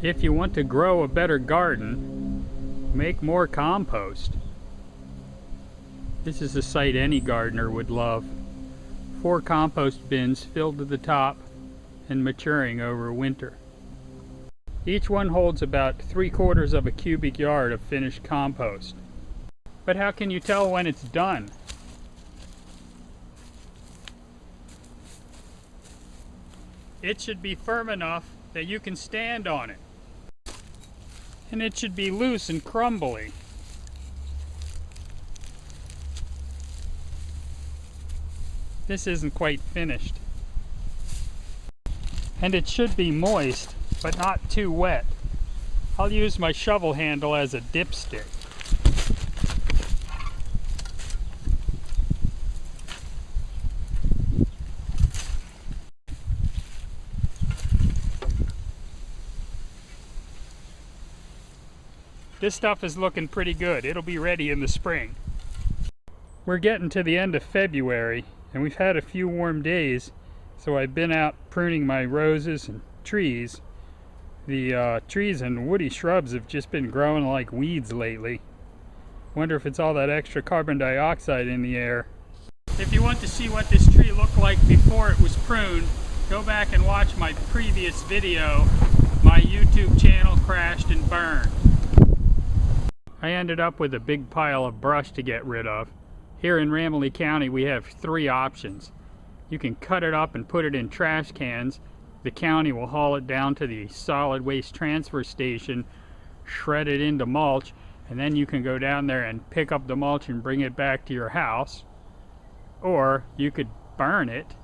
If you want to grow a better garden, make more compost. This is a site any gardener would love. 4 compost bins filled to the top and maturing over winter. Each one holds about 3/4 of a cubic yard of finished compost. But how can you tell when it's done? It should be firm enough that you can stand on it. And it should be loose and crumbly. This isn't quite finished. And it should be moist, but not too wet. I'll use my shovel handle as a dipstick. This stuff is looking pretty good. It'll be ready in the spring. We're getting to the end of February, and we've had a few warm days, so I've been out pruning my roses and trees. The trees and woody shrubs have just been growing like weeds lately. Wonder if it's all that extra carbon dioxide in the air. If you want to see what this tree looked like before it was pruned, go back and watch my previous video. My YouTube channel crashed and burned. I ended up with a big pile of brush to get rid of. Here in Ramilly County we have 3 options. You can cut it up and put it in trash cans. The county will haul it down to the solid waste transfer station, shred it into mulch, and then you can go down there and pick up the mulch and bring it back to your house. Or you could burn it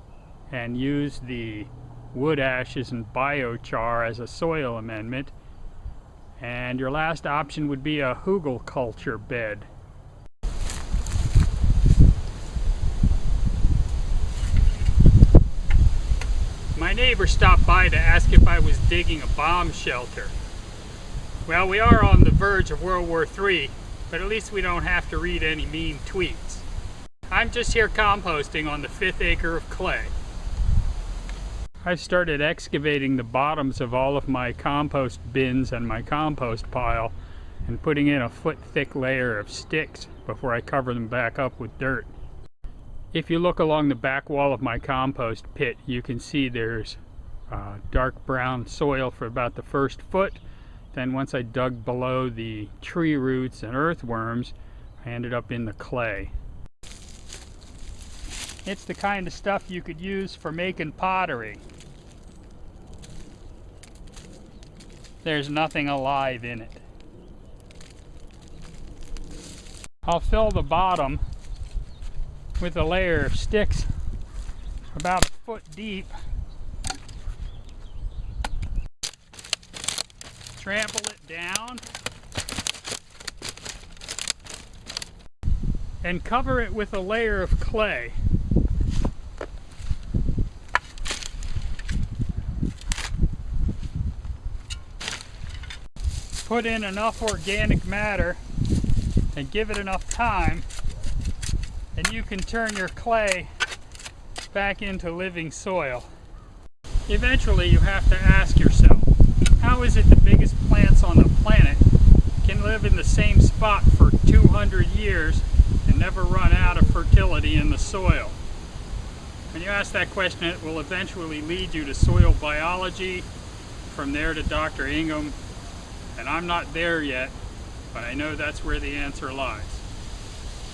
and use the wood ashes and biochar as a soil amendment. And your last option would be a Hugelkultur bed. My neighbor stopped by to ask if I was digging a bomb shelter. Well, we are on the verge of World War III, but at least we don't have to read any mean tweets. I'm just here composting on the 5th acre of clay. I've started excavating the bottoms of all of my compost bins and my compost pile and putting in a foot-thick layer of sticks before I cover them back up with dirt. If you look along the back wall of my compost pit, you can see there's dark brown soil for about the first foot. Then once I dug below the tree roots and earthworms, I ended up in the clay. It's the kind of stuff you could use for making pottery. There's nothing alive in it. I'll fill the bottom with a layer of sticks about a foot deep. Trample it down and cover it with a layer of clay. Put in enough organic matter and give it enough time, and you can turn your clay back into living soil. Eventually you have to ask yourself, how is it the biggest plants on the planet can live in the same spot for 200 years and never run out of fertility in the soil? When you ask that question, it will eventually lead you to soil biology, from there to Dr. Ingham. And I'm not there yet, but I know that's where the answer lies.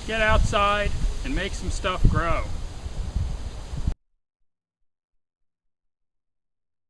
Get outside and make some stuff grow.